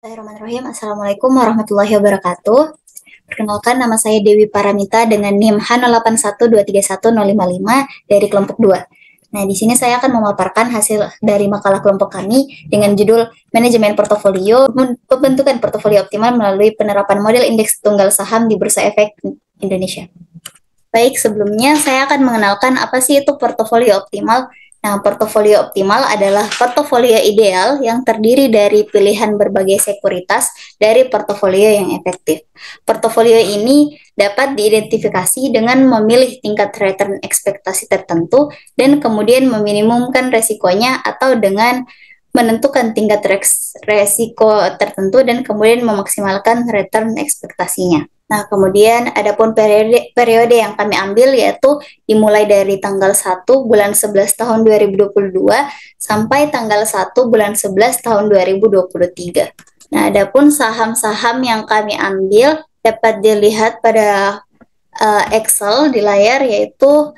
Bismillahirrahmanirrahim. Assalamualaikum warahmatullahi wabarakatuh. Perkenalkan, nama saya Dewi Paramita dengan NIM H081231055 dari kelompok 2. Nah, di sini saya akan memaparkan hasil dari makalah kelompok kami dengan judul Manajemen Portofolio, Pembentukan Portofolio Optimal Melalui Penerapan Model Indeks Tunggal Saham di Bursa Efek Indonesia. Baik, sebelumnya saya akan mengenalkan apa sih itu portofolio optimal. Nah, portofolio optimal adalah portofolio ideal yang terdiri dari pilihan berbagai sekuritas dari portofolio yang efektif. Portofolio ini dapat diidentifikasi dengan memilih tingkat return ekspektasi tertentu dan kemudian meminimumkan resikonya atau dengan menentukan tingkat resiko tertentu dan kemudian memaksimalkan return ekspektasinya. Nah, kemudian adapun periode yang kami ambil yaitu dimulai dari tanggal 1 bulan 11 tahun 2022 sampai tanggal 1 bulan 11 tahun 2023. Nah, adapun saham-saham yang kami ambil dapat dilihat pada Excel di layar, yaitu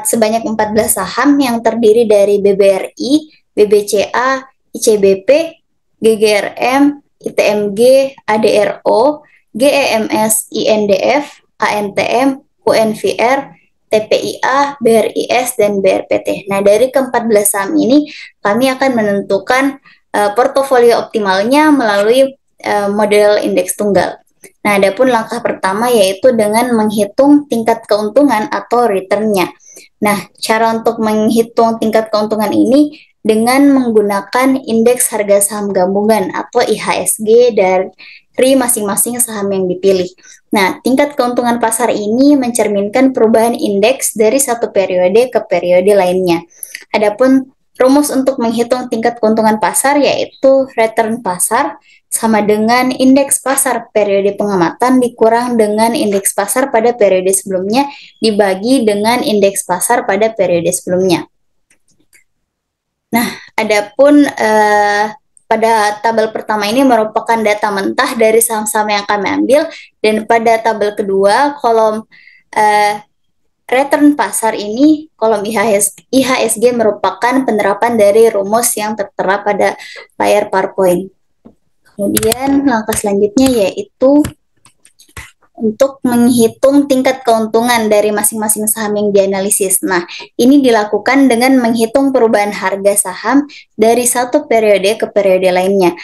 sebanyak 14 saham yang terdiri dari BBRI, BBCA, ICBP, GGRM, ITMG, ADRO, GEMS, INDF, ANTM, UNVR, TPIA, BRIS, dan BRPT. Nah, dari ke-14 saham ini, kami akan menentukan portofolio optimalnya melalui model indeks tunggal. Nah, adapun langkah pertama yaitu dengan menghitung tingkat keuntungan atau return-nya. Nah, cara untuk menghitung tingkat keuntungan ini dengan menggunakan indeks harga saham gabungan atau IHSG dari masing-masing saham yang dipilih. Nah, tingkat keuntungan pasar ini mencerminkan perubahan indeks dari satu periode ke periode lainnya. Adapun rumus untuk menghitung tingkat keuntungan pasar yaitu return pasar sama dengan indeks pasar periode pengamatan dikurang dengan indeks pasar pada periode sebelumnya dibagi dengan indeks pasar pada periode sebelumnya. Nah, adapun pada tabel pertama ini merupakan data mentah dari saham-saham yang kami ambil, dan pada tabel kedua kolom return pasar ini, kolom IHSG merupakan penerapan dari rumus yang tertera pada layar PowerPoint. Kemudian langkah selanjutnya yaitu untuk menghitung tingkat keuntungan dari masing-masing saham yang dianalisis. Nah, ini dilakukan dengan menghitung perubahan harga saham dari satu periode ke periode lainnya.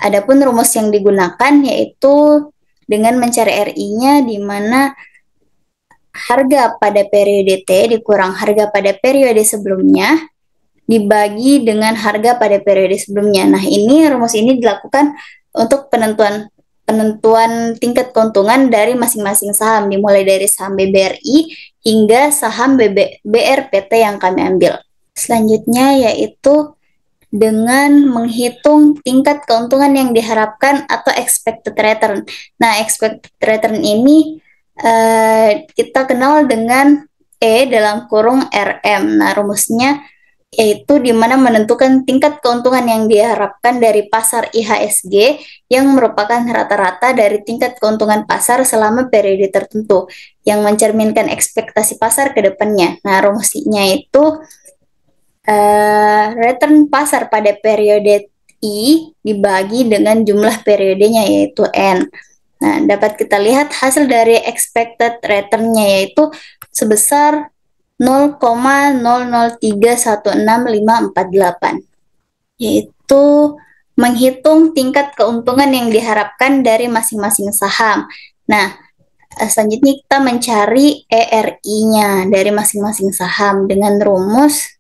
Adapun rumus yang digunakan yaitu dengan mencari RI-nya, di mana harga pada periode T dikurang harga pada periode sebelumnya dibagi dengan harga pada periode sebelumnya. Nah, rumus ini dilakukan untuk penentuan tingkat keuntungan dari masing-masing saham, dimulai dari saham BBRI hingga saham BRPT yang kami ambil. Selanjutnya yaitu dengan menghitung tingkat keuntungan yang diharapkan atau expected return. Nah, expected return ini kita kenal dengan E dalam kurung RM. Nah, rumusnya yaitu di mana menentukan tingkat keuntungan yang diharapkan dari pasar IHSG yang merupakan rata-rata dari tingkat keuntungan pasar selama periode tertentu yang mencerminkan ekspektasi pasar ke depannya. Nah, rumusnya itu return pasar pada periode I dibagi dengan jumlah periodenya yaitu N. Nah, dapat kita lihat hasil dari expected return-nya yaitu sebesar 0,00316,548, yaitu menghitung tingkat keuntungan yang diharapkan dari masing-masing saham. Nah, selanjutnya kita mencari ERI-nya dari masing-masing saham dengan rumus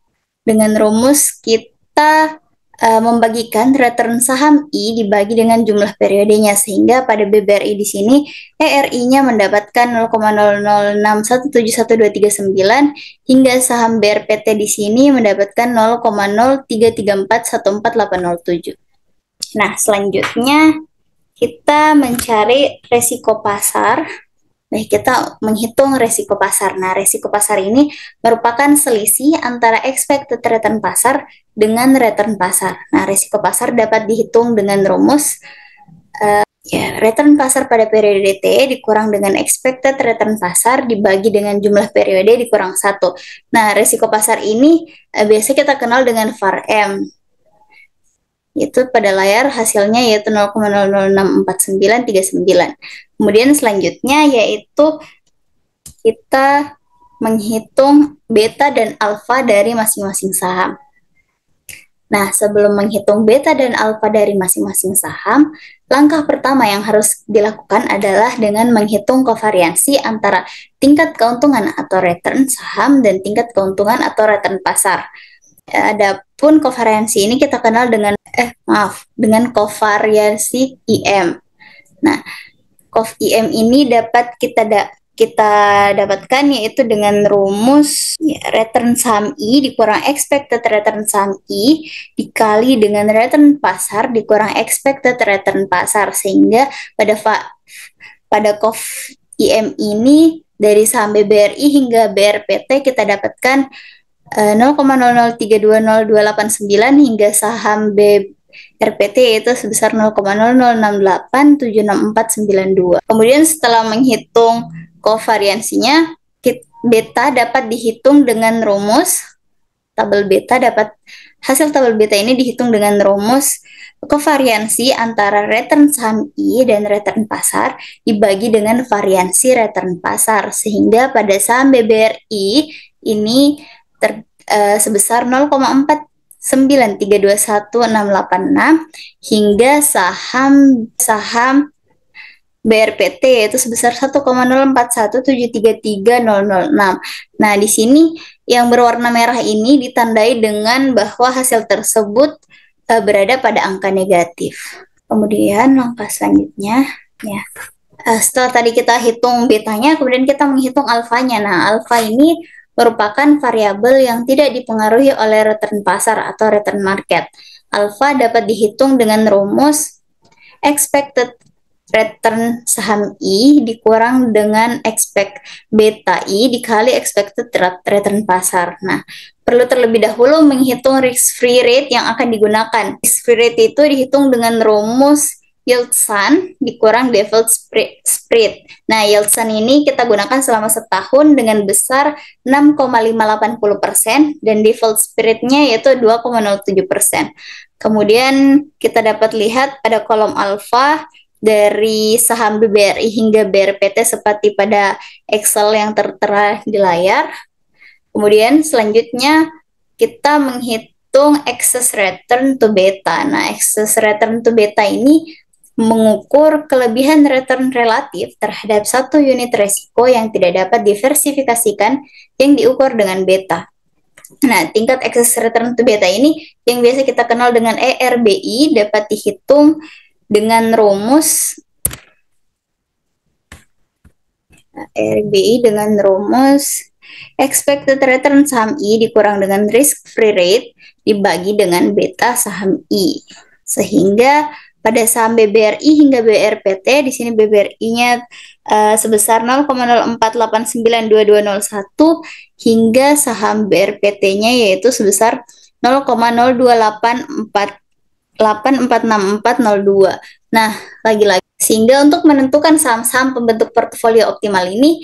kita membagikan return saham I dibagi dengan jumlah periodenya, sehingga pada BBRI di sini ERI-nya mendapatkan 0,0617129 hingga saham BRPT di sini mendapatkan 0,033414807. Nah, selanjutnya kita mencari resiko pasar. Nah, kita menghitung resiko pasar. Nah, resiko pasar ini merupakan selisih antara expected return pasar dengan return pasar. Nah, resiko pasar dapat dihitung dengan rumus return pasar pada periode T dikurang dengan expected return pasar dibagi dengan jumlah periode dikurang 1. Nah, resiko pasar ini biasa kita kenal dengan VAR M. Yaitu pada layar hasilnya yaitu 0,00649939. Kemudian selanjutnya yaitu kita menghitung beta dan alfa dari masing-masing saham. Nah, sebelum menghitung beta dan alfa dari masing-masing saham, langkah pertama yang harus dilakukan adalah dengan menghitung kovariansi antara tingkat keuntungan atau return saham dan tingkat keuntungan atau return pasar. Adapun kovariansi ini kita kenal dengan dengan kovariansi IM. Nah, Kov IM ini dapat kita dapatkan yaitu dengan rumus return saham I dikurang expected return saham I dikali dengan return pasar dikurang expected return pasar, sehingga pada Kov IM ini dari saham BBRI hingga BRPT kita dapatkan 0,00320289 hingga saham BRPT yaitu sebesar 0,0068764492. Kemudian setelah menghitung kovariansinya, beta dapat dihitung dengan rumus hasil tabel beta ini dihitung dengan rumus kovariansi antara return saham I dan return pasar dibagi dengan variansi return pasar, sehingga pada saham BBRI ini sebesar 0,4932186 hingga saham BRPT yaitu sebesar 1,0417330006. Nah, di sini yang berwarna merah ini ditandai dengan bahwa hasil tersebut berada pada angka negatif. Kemudian langkah selanjutnya ya. Setelah tadi kita hitung betanya, kemudian kita menghitung alfanya. Nah, alfa ini merupakan variabel yang tidak dipengaruhi oleh return pasar atau return market. Alfa dapat dihitung dengan rumus expected return saham I dikurang dengan beta I dikali expected return pasar. Nah, perlu terlebih dahulu menghitung risk-free rate yang akan digunakan. Risk-free rate itu dihitung dengan rumus yield sun dikurang default spread. Nah, yield sun ini kita gunakan selama setahun dengan besar 6,580% dan default spread-nya yaitu 2,07%. Kemudian kita dapat lihat pada kolom alfa dari saham BBRI hingga BRPT seperti pada Excel yang tertera di layar. Kemudian selanjutnya kita menghitung excess return to beta. Nah, excess return to beta ini mengukur kelebihan return relatif terhadap satu unit resiko yang tidak dapat diversifikasikan yang diukur dengan beta. Nah, tingkat excess return to beta ini yang biasa kita kenal dengan ERBI dapat dihitung dengan rumus expected return saham I dikurang dengan risk free rate dibagi dengan beta saham I, sehingga pada saham BBRI hingga BRPT di sini BBRI-nya sebesar 0,04892201 hingga saham BRPT-nya yaitu sebesar 0,028646402. Nah, lagi-lagi sehingga untuk menentukan saham-saham pembentuk portofolio optimal ini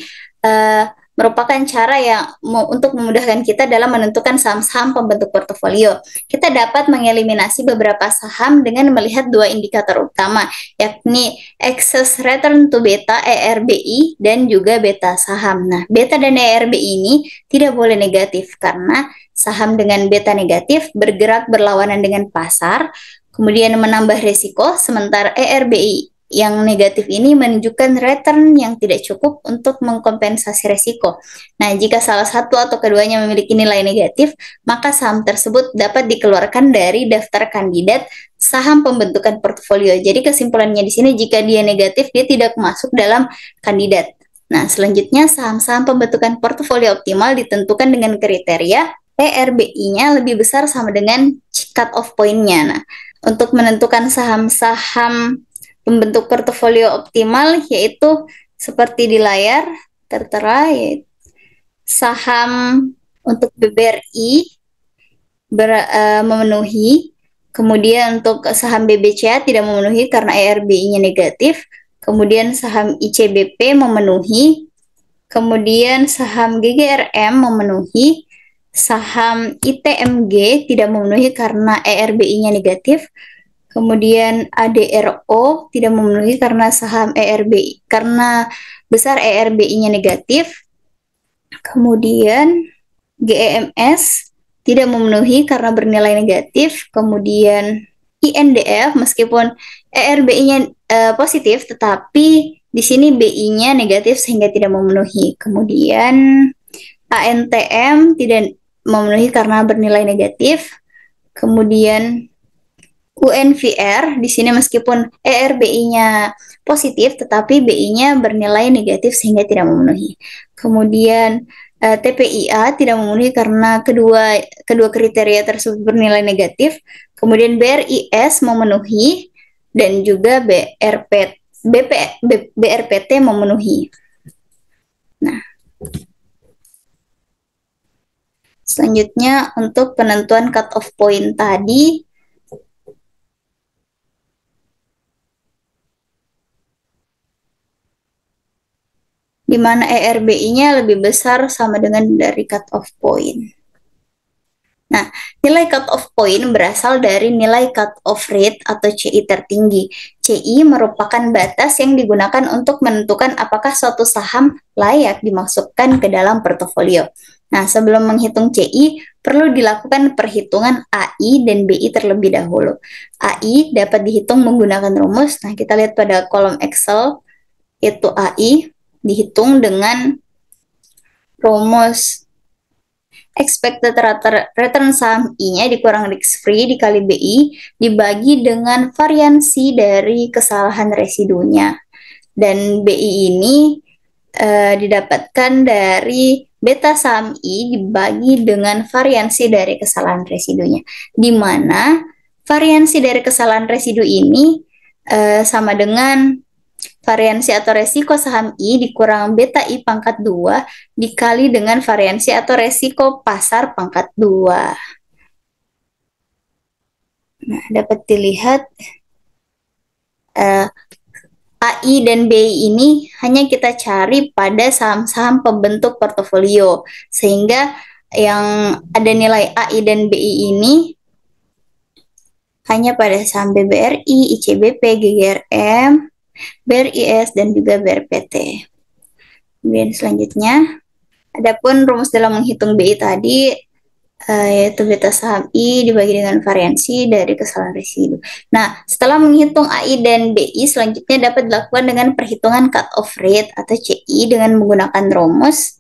merupakan cara yang untuk memudahkan kita dalam menentukan saham-saham pembentuk portofolio. Kita dapat mengeliminasi beberapa saham dengan melihat dua indikator utama, yakni excess return to beta ERBI dan juga beta saham. Nah, beta dan ERBI ini tidak boleh negatif karena saham dengan beta negatif bergerak berlawanan dengan pasar, kemudian menambah risiko, sementara ERBI yang negatif ini menunjukkan return yang tidak cukup untuk mengkompensasi risiko. Nah, jika salah satu atau keduanya memiliki nilai negatif, maka saham tersebut dapat dikeluarkan dari daftar kandidat saham pembentukan portofolio. Jadi kesimpulannya di sini jika dia negatif, dia tidak masuk dalam kandidat. Nah, selanjutnya saham-saham pembentukan portofolio optimal ditentukan dengan kriteria ERBI-nya lebih besar sama dengan cut off point-nya. Nah, untuk menentukan saham-saham pembentuk portofolio optimal yaitu seperti di layar tertera, yaitu saham untuk BBRI memenuhi, kemudian untuk saham BBCA tidak memenuhi karena ERBI-nya negatif, kemudian saham ICBP memenuhi, kemudian saham GGRM memenuhi, saham ITMG tidak memenuhi karena ERBI-nya negatif, Kemudian ADRO tidak memenuhi karena saham ERBI, karena besar ERBI-nya negatif. Kemudian GEMS tidak memenuhi karena bernilai negatif. Kemudian INDF meskipun ERBI-nya positif, tetapi di sini BI-nya negatif sehingga tidak memenuhi. Kemudian ANTM tidak memenuhi karena bernilai negatif. Kemudian UNVR di sini meskipun ERBI-nya positif tetapi BI-nya bernilai negatif sehingga tidak memenuhi. Kemudian TPIA tidak memenuhi karena kedua kriteria tersebut bernilai negatif. Kemudian BRIS memenuhi dan juga BRPT memenuhi. Nah, selanjutnya untuk penentuan cut off point tadi, di mana ERBI-nya lebih besar sama dengan dari cut off point. Nah, nilai cut off point berasal dari nilai cut off rate atau CI tertinggi. CI merupakan batas yang digunakan untuk menentukan apakah suatu saham layak dimasukkan ke dalam portofolio. Nah, sebelum menghitung CI, perlu dilakukan perhitungan AI dan BI terlebih dahulu. AI dapat dihitung menggunakan rumus. Nah, kita lihat pada kolom Excel, itu AI dihitung dengan rumus expected return saham I-nya dikurang risk free dikali BI dibagi dengan variansi dari kesalahan residunya. Dan BI ini didapatkan dari beta saham I dibagi dengan variansi dari kesalahan residunya. Di mana variansi dari kesalahan residu ini sama dengan variansi atau resiko saham I dikurang beta I pangkat 2 dikali dengan variansi atau resiko pasar pangkat 2. Nah, dapat dilihat AI dan BI ini hanya kita cari pada saham-saham pembentuk portofolio. Sehingga yang ada nilai AI dan BI ini hanya pada saham BBRI, ICBP, GGRM, BRIS, dan juga BRPT. Kemudian selanjutnya, adapun rumus dalam menghitung BI tadi, yaitu beta saham I dibagi dengan variansi dari kesalahan residu. Nah, setelah menghitung AI dan BI, selanjutnya dapat dilakukan dengan perhitungan cut off rate atau CI dengan menggunakan rumus.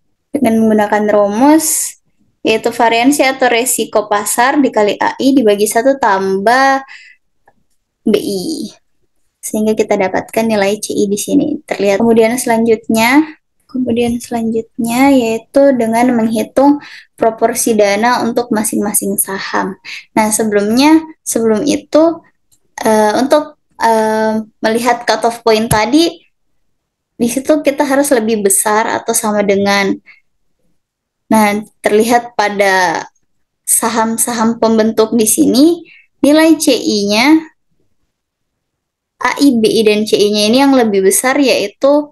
Yaitu variansi atau resiko pasar dikali AI dibagi 1 tambah BI. Sehingga kita dapatkan nilai CI di sini. Terlihat. Kemudian selanjutnya yaitu dengan menghitung proporsi dana untuk masing-masing saham. Nah, sebelum itu untuk melihat cut off point tadi, di situ kita harus lebih besar atau sama dengan. Nah, terlihat pada saham-saham pembentuk di sini, nilai CI-nya AI, BI, dan CI-nya ini yang lebih besar yaitu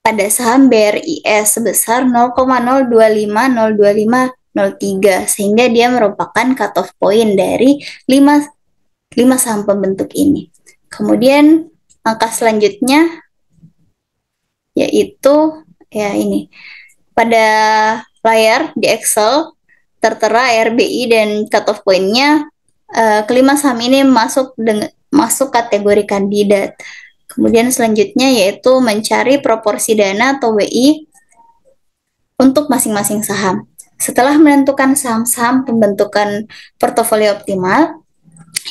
pada saham BRIS sebesar 0,02502503 sehingga dia merupakan cut off point dari 5 saham pembentuk ini. Kemudian angka selanjutnya yaitu ini. Pada layar di Excel tertera RBI dan cut off point-nya, kelima saham ini masuk kategori kandidat. Kemudian selanjutnya yaitu mencari proporsi dana atau WI untuk masing-masing saham. Setelah menentukan saham-saham pembentukan portofolio optimal,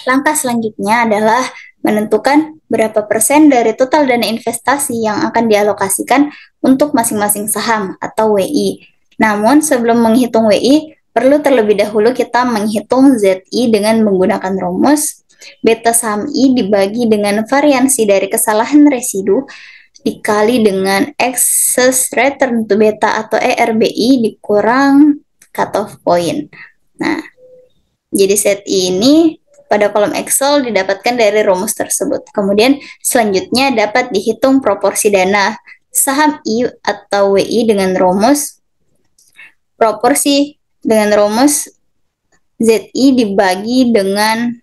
langkah selanjutnya adalah menentukan berapa persen dari total dana investasi yang akan dialokasikan untuk masing-masing saham atau WI. Namun sebelum menghitung WI, perlu terlebih dahulu kita menghitung ZI dengan menggunakan rumus beta saham I dibagi dengan variansi dari kesalahan residu dikali dengan excess return to beta atau ERBI dikurang cut off point. Nah, jadi set ini pada kolom Excel didapatkan dari rumus tersebut. Kemudian selanjutnya dapat dihitung proporsi dana saham I atau WI dengan rumus ZI dibagi dengan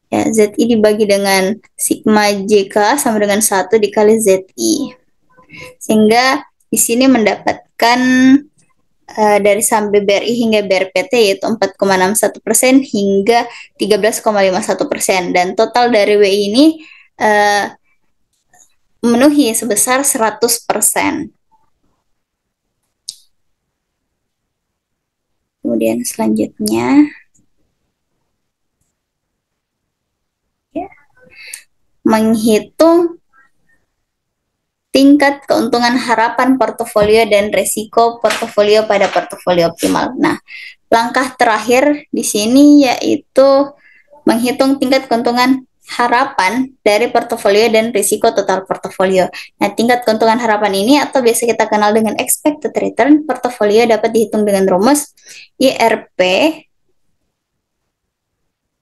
Ya, ZI dibagi dengan sigma JK sama dengan 1 dikali ZI. Sehingga di sini mendapatkan dari saham BBRI hingga BRPT yaitu 4,61% hingga 13,51%. Dan total dari WI ini memenuhi sebesar 100%. Kemudian selanjutnya, ya, menghitung tingkat keuntungan harapan portofolio dan resiko portofolio pada portofolio optimal. Nah, langkah terakhir di sini yaitu menghitung tingkat keuntungan harapan dari portofolio dan risiko total portofolio. Nah, tingkat keuntungan harapan ini atau biasa kita kenal dengan expected return portofolio dapat dihitung dengan rumus IRP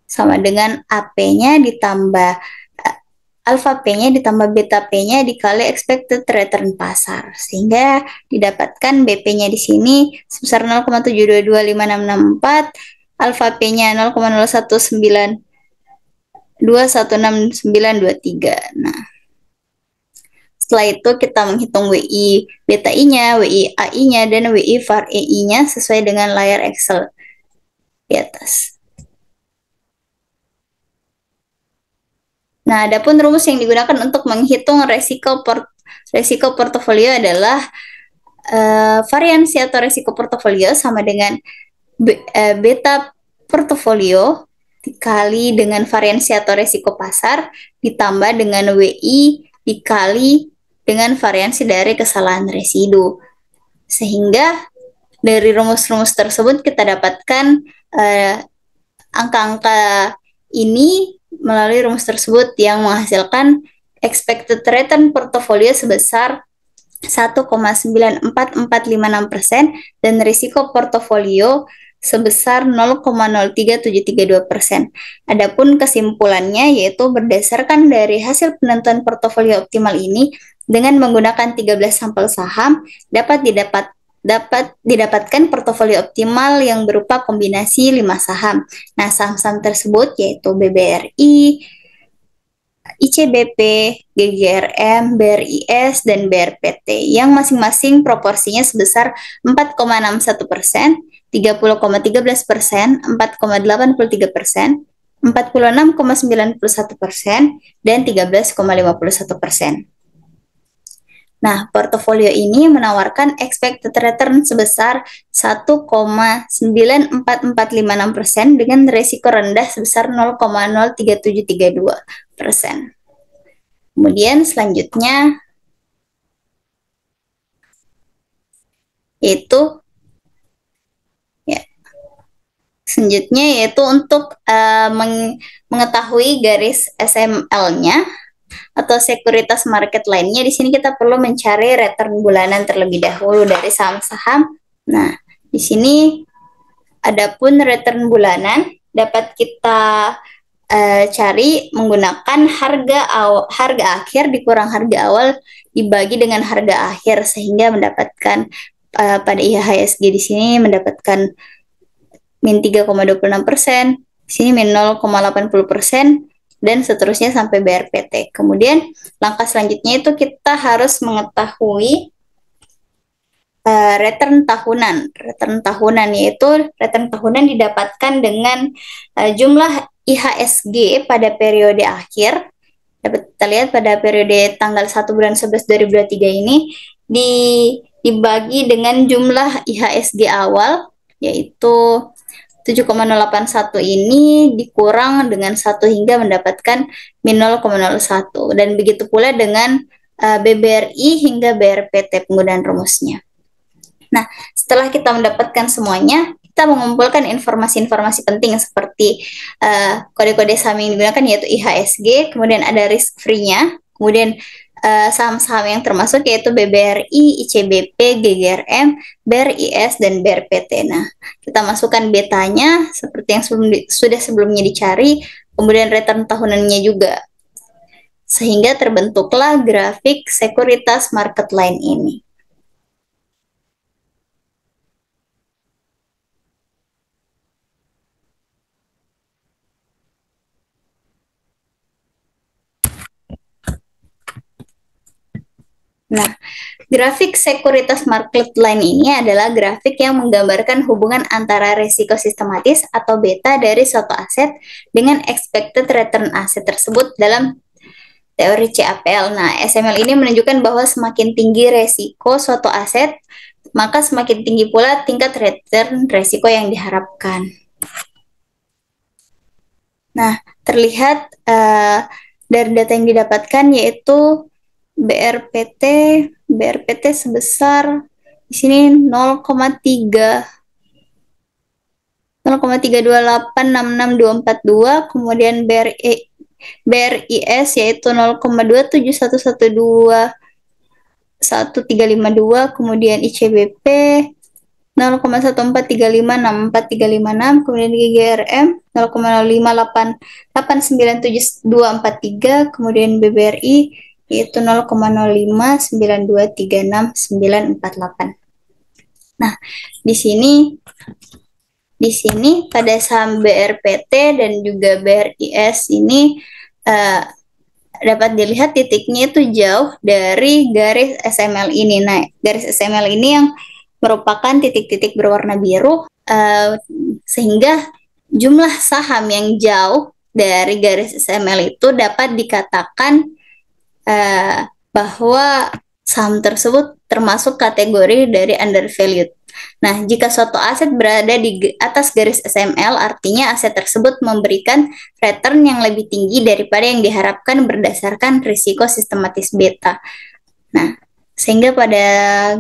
sama dengan AP-nya ditambah alpha P-nya ditambah beta P-nya dikali expected return pasar. Sehingga didapatkan BP-nya di sini sebesar 0,7225664, alpha P-nya 0,01921693. Nah, setelah itu kita menghitung WI beta I-nya, WI AI-nya, dan WI VAR EI-nya sesuai dengan layar Excel di atas. Nah, adapun rumus yang digunakan untuk menghitung resiko portofolio adalah variansi atau resiko portofolio sama dengan beta portofolio dikali dengan variansi atau resiko pasar ditambah dengan WI dikali dengan variansi dari kesalahan residu. Sehingga dari rumus-rumus tersebut kita dapatkan angka-angka ini melalui rumus tersebut yang menghasilkan expected return portofolio sebesar 1,94456% dan risiko portofolio sebesar 0,03732%. Adapun kesimpulannya yaitu berdasarkan dari hasil penentuan portofolio optimal ini dengan menggunakan 13 sampel saham dapat didapatkan portofolio optimal yang berupa kombinasi 5 saham. Nah, saham-saham tersebut yaitu BBRI, ICBP, GGRM, BRIS, dan BRPT yang masing-masing proporsinya sebesar 4,61%, 30,13%, 4,83%, 46,91%, dan 13,51%. Nah, portofolio ini menawarkan expected return sebesar 1,94456% dengan risiko rendah sebesar 0,03732%. Kemudian selanjutnya yaitu untuk mengetahui garis SML-nya atau sekuritas market lainnya. Di sini kita perlu mencari return bulanan terlebih dahulu dari saham-saham. Nah, di sini adapun return bulanan dapat kita cari menggunakan harga akhir dikurang harga awal dibagi dengan harga akhir sehingga mendapatkan pada IHSG di sini mendapatkan min 3,26%, di sini min 0,80%, dan seterusnya sampai BRPT. Kemudian langkah selanjutnya itu kita harus mengetahui return tahunan. Return tahunan yaitu return tahunan didapatkan dengan jumlah IHSG pada periode akhir. Dapat kita lihat pada periode tanggal 1 bulan 11 2023 ini dibagi dengan jumlah IHSG awal yaitu 7,081 ini dikurang dengan 1 hingga mendapatkan min 0,01 dan begitu pula dengan BBRI hingga BRPT penggunaan rumusnya. Nah, setelah kita mendapatkan semuanya, kita mengumpulkan informasi-informasi penting seperti kode-kode saham yang digunakan yaitu IHSG, kemudian ada risk free-nya, kemudian saham-saham yang termasuk yaitu BBRI, ICBP, GGRM, BRIS, dan BRPT. Nah, kita masukkan betanya seperti yang sudah sebelumnya dicari, kemudian return tahunannya juga. Sehingga terbentuklah grafik sekuritas market line ini. Nah, grafik sekuritas market line ini adalah grafik yang menggambarkan hubungan antara risiko sistematis atau beta dari suatu aset dengan expected return aset tersebut dalam teori CAPL. Nah, SML ini menunjukkan bahwa semakin tinggi resiko suatu aset, maka semakin tinggi pula tingkat return resiko yang diharapkan. Nah, terlihat dari data yang didapatkan yaitu BRPT sebesar di sini 0,3286642, kemudian BRIS yaitu 0,271121352, kemudian ICBP 0,143564356, kemudian GGRM 0,0588974243, kemudian BBRI yaitu 0,0592369948. Nah, di sini pada saham BRPT dan juga BRIS ini dapat dilihat titiknya itu jauh dari garis SML ini. Nah, garis SML ini yang merupakan titik-titik berwarna biru, sehingga jumlah saham yang jauh dari garis SML itu dapat dikatakan bahwa saham tersebut termasuk kategori dari undervalued. Nah, jika suatu aset berada di atas garis SML, artinya aset tersebut memberikan return yang lebih tinggi daripada yang diharapkan berdasarkan risiko sistematis beta. Nah, sehingga pada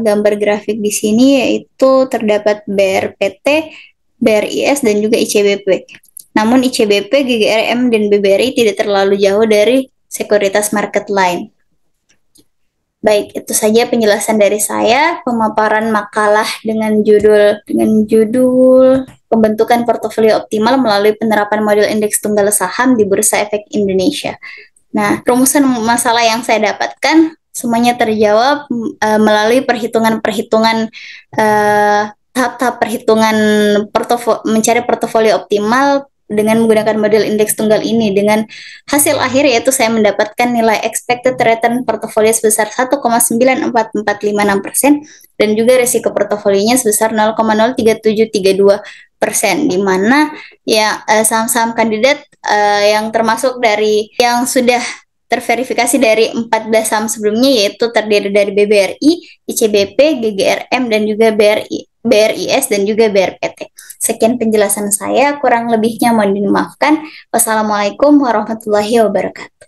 gambar grafik di sini yaitu terdapat BRPT, BRIS, dan juga ICBP. Namun ICBP, GGRM, dan BBRI tidak terlalu jauh dari sekuritas market line. Baik, itu saja penjelasan dari saya, pemaparan makalah dengan judul Pembentukan Portofolio Optimal melalui Penerapan Model Indeks Tunggal Saham di Bursa Efek Indonesia. Nah, rumusan masalah yang saya dapatkan semuanya terjawab melalui perhitungan-perhitungan tahap-tahap perhitungan mencari portofolio optimal dengan menggunakan model indeks tunggal ini. Dengan hasil akhir yaitu saya mendapatkan nilai expected return portofolio sebesar 1,94456% dan juga risiko portofolionya sebesar 0,03732%, di mana ya saham-saham kandidat yang termasuk dari yang sudah terverifikasi dari 14 saham sebelumnya yaitu terdiri dari BBRI, ICBP, GGRM, dan juga BRIS, dan juga BRPT. Sekian penjelasan saya, kurang lebihnya mohon dimaafkan. Wassalamualaikum warahmatullahi wabarakatuh.